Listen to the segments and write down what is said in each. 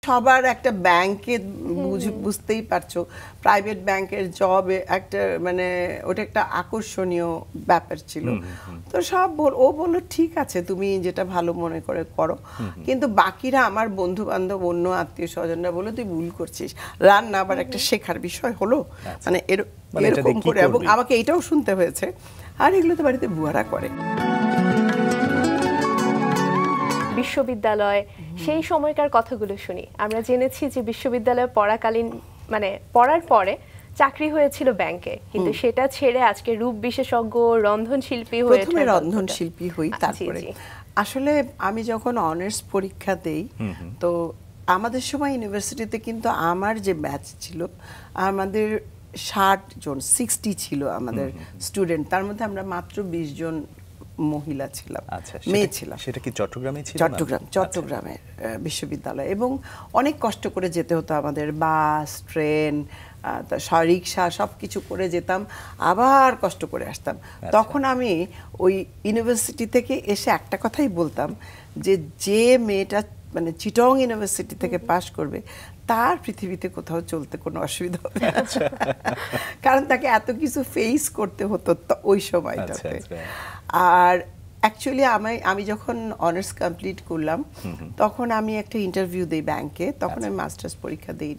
সবার একটা ব্যাংকে বুঝতেই পারছো প্রাইভেট ব্যাংকের জব একটা মানে ওটা একটা আকর্ষণীয় ব্যাপার ছিল। তো সব ও বললো ঠিক আছে তুমি যেটা ভালো মনে করে করো, কিন্তু বাকিরা আমার বন্ধু বান্ধব অন্য আত্মীয় স্বজনরা বলে তুই ভুল করছিস, রান্না আবার একটা শেখার বিষয় হলো, মানে এরকম করে, এবং আমাকে এটাও শুনতে হয়েছে আর এগুলো তো বাড়িতে বুয়ারা করে। বিশ্ববিদ্যালয় সেই সময়কার কথাগুলো শুনি, আমরা জেনেছি যে বিশ্ববিদ্যালয়ে পড়াকালীন মানে পড়ার পরে চাকরি হয়েছিল ব্যাংকে, কিন্তু সেটা ছেড়ে আজকে রূপ বিশেষজ্ঞ রন্ধনশিল্পী হয়ে প্রথমে রন্ধনশিল্পী হই, তারপরে আসলে আমি যখন অনার্স পরীক্ষা দেই তো আমাদের সময় ইউনিভার্সিটিতে কিন্তু আমার যে ব্যাচ ছিল আমাদের 60 জন 60 ছিল আমাদের স্টুডেন্ট, তার মধ্যে আমরা মাত্র 20 জন মহিলা ছিলাম, মেয়ে ছিলাম। সেটা কি চট্টগ্রামে ছিল? চট্টগ্রামের বিশ্ববিদ্যালয়, এবং অনেক কষ্ট করে যেতে হতো আমাদের, বাস ট্রেন রিক্সা সব কিছু করে যেতাম, আবার কষ্ট করে আসতাম। তখন আমি ওই ইউনিভার্সিটি থেকে এসে একটা কথাই বলতাম যে মেয়েটা মানে চিটং ইউনিভার্সিটি থেকে পাশ করবে তার পৃথিবীতে কোথাও চলতে কোনো অসুবিধা হবে না, কারণ তাকে এত কিছু ফেস করতে হতো ওই সময়টাতে। আর অ্যাকচুয়ালি আমি যখন অনার্স কমপ্লিট করলাম তখন আমি একটা ইন্টারভিউ দিই ব্যাংকে, তখন আমি মাস্টার্স পরীক্ষা দিই।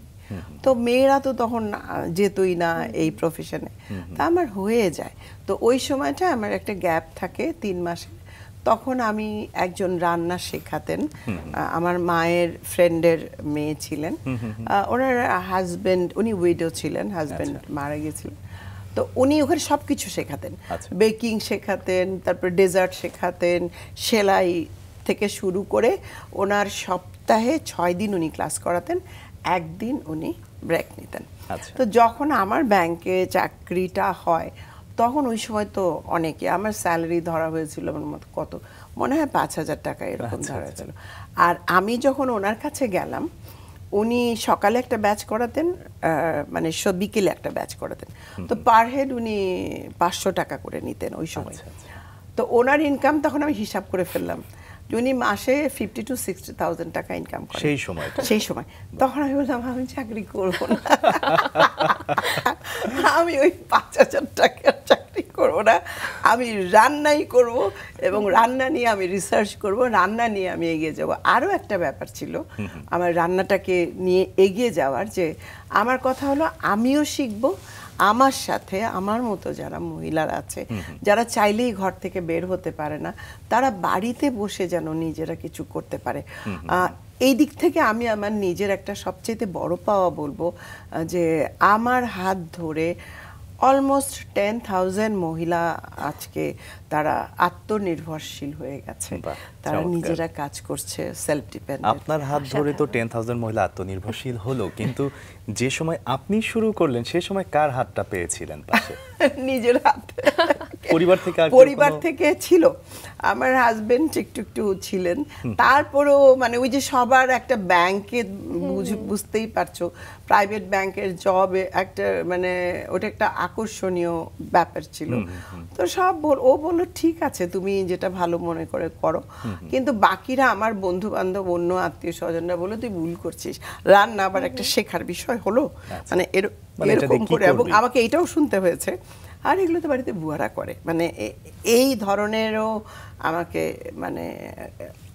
তো মেয়েরা তো তখন যেতই না এই প্রফেশনে, তা আমার হয়ে যায়। তো ওই সময়টা আমার একটা গ্যাপ থাকে 3 মাসে, তখন আমি একজন রান্না শেখাতেন, আমার মায়ের ফ্রেন্ডের মেয়ে ছিলেন, ওনার হাজবেন্ড উনি উইডো ছিলেন, হাজবেন্ড মারা গিয়েছিলেন, তো উনি ওখানে সব কিছু শেখাতেন, বেকিং শেখাতেন, তারপর ডেজার্ট শেখাতেন, সেলাই থেকে শুরু করে ওনার সপ্তাহে 6 দিন উনি ক্লাস করাতেন, একদিন উনি ব্রেক নিতেন। তো যখন আমার ব্যাংকে চাকরিটা হয় তখন ওই সময় তো অনেকে আমার স্যালারি ধরা হয়েছিল কত মনে হয় 5,000 টাকা এরকম ধরা হয়েছিল। আর আমি যখন ওনার কাছে গেলাম উনি সকালে একটা ব্যাচ করাতেন, মানে বিকেলে একটা ব্যাচ করাতেন, তো পার হেড উনি 500 টাকা করে নিতেন ওই সময়। তো ওনার ইনকাম তখন আমি হিসাব করে ফেললাম উনি মাসে 50,000 to 60,000 টাকা ইনকাম করেন সেই সময়। তখন আমি বললাম আমি চাকরি করবো না, আমি ওই 5,000 টাকার চাকরি করবো না, আমি রান্নাই করব এবং রান্না নিয়ে আমি রিসার্চ করব, রান্না নিয়ে আমি এগিয়ে যাব। আরও একটা ব্যাপার ছিল আমার রান্নাটাকে নিয়ে এগিয়ে যাওয়ার, যে আমার কথা হলো আমিও শিখবো, আমার সাথে আমার মতো যারা মহিলারা আছে যারা চাইলেই ঘর থেকে বের হতে পারে না, তারা বাড়িতে বসে যেন নিজেরা কিছু করতে পারে। এই দিক থেকে আমি আমার নিজের একটা সবচেয়ে বড় পাওয়া বলবো যে আমার হাত ধরে অলমোস্ট 10,000 মহিলা আজকে তারা আত্মনির্ভরশীল হয়ে গেছে, তারা নিজেরা কাজ করছে, সেলফ ডিপেন্ডেন্ট। আপনার হাত ধরে তো 10,000 মহিলা আত্মনির্ভরশীল হলো, কিন্তু যে সময় আপনি শুরু করলেন সে সময় কার হাতটা পেয়েছিলেন পাশে? নিজের হাত। পরিবার থেকে ছিল, আমার হাজবেন্ড একটু ছিলেন, তারপরেও মানে ওই যে সবার একটা ব্যাংকে বুঝতেই পারছো প্রাইভেট ব্যাংকের জব একটা মানে ওটা একটা আকর্ষণীয় ব্যাপার ছিল। তো সব ও বললো ঠিক আছে তুমি যেটা ভালো মনে করে করো, কিন্তু বাকিরা আমার বন্ধু বান্ধব অন্য আত্মীয় স্বজনরা বলে তুই ভুল করছিস, রান্না আবার একটা শেখার বিষয় হলো, মানে এরকম করে, এবং আমাকে এটাও শুনতে হয়েছে। আর এগুলো তো বাড়িতে বুয়ারা করে, মানে এই ধরনেরও আমাকে মানে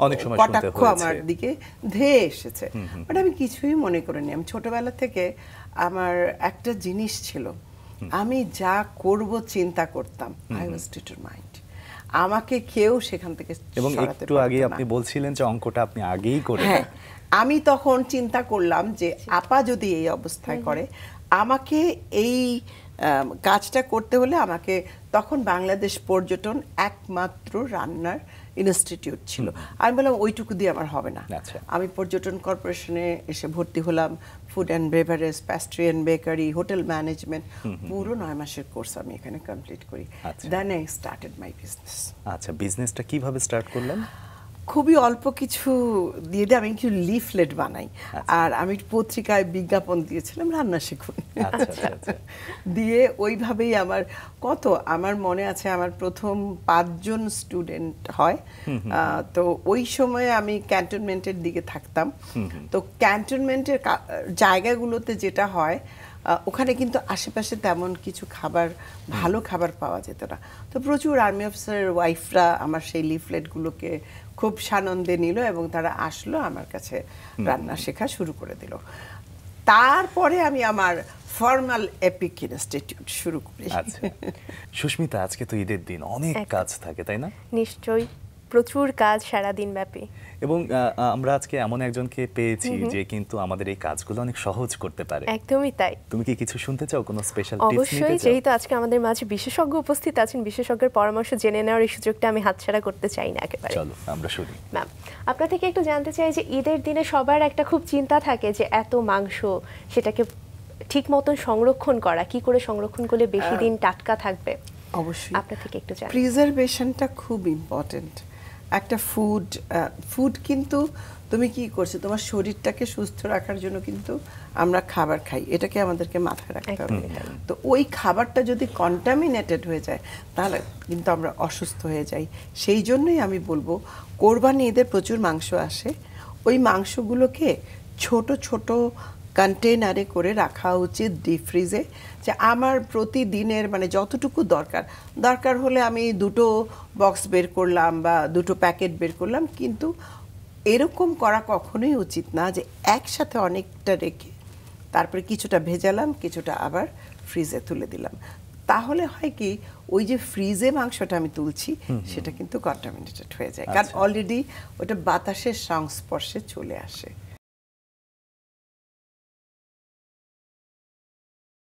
অনেক সময় কটাক্ষ আমার দিকে ধেয়ে এসেছে, বাট আমি কিছুই মনে করিনি। আমি ছোটবেলা থেকে আমার একটা জিনিস ছিল, আমি যা করব চিন্তা করতাম, আই ওয়াজ ডিটারমাইন্ড, আমাকে কেউ সেখান থেকে সরাতে পারতো না। এবং একটু আগে আপনি বলছিলেন যে অঙ্কটা আপনি আগেই করে, হ্যাঁ আমি তখন চিন্তা করলাম যে আপা যদি এই অবস্থায় করে আমাকে এই কাজটা করতে হলে আমাকে, তখন বাংলাদেশ পর্যটন একমাত্র রান্নার ইনস্টিটিউট ছিল, আমি বললাম ওইটুকু দিয়ে আমার হবে না, আমি পর্যটন কর্পোরেশনে এসে ভর্তি হলাম, food and beverage, pastry and bakery, hotel management, পুরো 9 মাসের কোর্স আমি এখানে কমপ্লিট করি। Then I started my business. আচ্ছা, বিজনেসটা কিভাবে স্টার্ট করলেন? খুবই অল্প কিছু দিয়ে আমি কিছু লিফলেট বানাই। আর আমি পত্রিকায় বিজ্ঞাপন দিয়েছিলাম রান্না শিখুন। দিয়ে ওইভাবেই আমার মনে আছে আমার প্রথম 5 জন স্টুডেন্ট হয়। তো ওই সময়ে আমি ক্যান্টনমেন্টের দিকে থাকতাম। তো ক্যান্টনমেন্টের জায়গাগুলোতে যেটা হয় ওখানে কিন্তু আশেপাশে তেমন কিছু ভালো খাবার পাওয়া যেত না। তো প্রচুর আর্মি অফিসারের ওয়াইফরা আমার সেই লিফলেটগুলোকে খুব সানন্দে নিল এবং তারা আসলো আমার কাছে রান্না শেখা শুরু করে দিল। তারপরে আমি আমার ফর্মাল এপিক ইনস্টিটিউট শুরু করি। সুস্মিতা, আজকে তো ঈদের দিন, অনেক কাজ থাকে তাই না? নিশ্চয়ই, প্রচুর কাজ সারাদিন ব্যাপী। এবং আমরা আজকে এমন একজনকে পেয়েছি যে কিন্তু আমাদের এই কাজগুলো অনেক সহজ করতে পারে। একদমই তাই। তুমি কি কিছু শুনতে চাও, কোনো স্পেশাল টিপস নিতে চাও? অবশ্যই, যেহেতু আজকে আমাদের মাঝে বিশেষজ্ঞ উপস্থিত আছেন, বিশেষজ্ঞের পরামর্শ জেনে নেওয়ার এই সুযোগটা আমি হাতছাড়া করতে চাই না একেবারে। চলো আমরা শুনি। ম্যাম, আপনার থেকে একটু জানতে চাই যে ঈদের দিনে সবার একটা খুব চিন্তা থাকে যে এত মাংস, সেটাকে ঠিক মতন সংরক্ষণ করা, কি করে সংরক্ষণ করলে বেশি দিন টাটকা থাকবে? অবশ্যই আপনার থেকে একটু জানি। প্রিজারভেশনটা খুব ইম্পর্টেন্ট। একটা ফুড কিন্তু তুমি কি করছো, তোমার শরীরটাকে সুস্থ রাখার জন্য কিন্তু আমরা খাবার খাই, এটাকে আমাদেরকে মাথায় রাখতে হবে। তো ওই খাবারটা যদি কন্টামিনেটেড হয়ে যায় তাহলে কিন্তু আমরা অসুস্থ হয়ে যাই। সেই জন্যই আমি বলবো কোরবানি ঈদের প্রচুর মাংস আসে, ওই মাংসগুলোকে ছোট ছোট কন্টেনারে করে রাখা উচিত ডিপ ফ্রিজে। যে আমার প্রতিদিনের যতটুকু দরকার হলে আমি 2টো বক্স বের করলাম বা 2টো প্যাকেট বের করলাম, কিন্তু এরকম করা কখনোই উচিত না যে একসাথে অনেকটা রেখে তারপরে কিছুটা ভেজালাম, কিছুটা আবার ফ্রিজে তুলে দিলাম। তাহলে হয় কি, ওই যে ফ্রিজে মাংসটা আমি তুলছি সেটা কিন্তু কন্টামিনেটেড হয়ে যায়, কারণ অলরেডি ওটা বাতাসের সংস্পর্শে চলে আসে।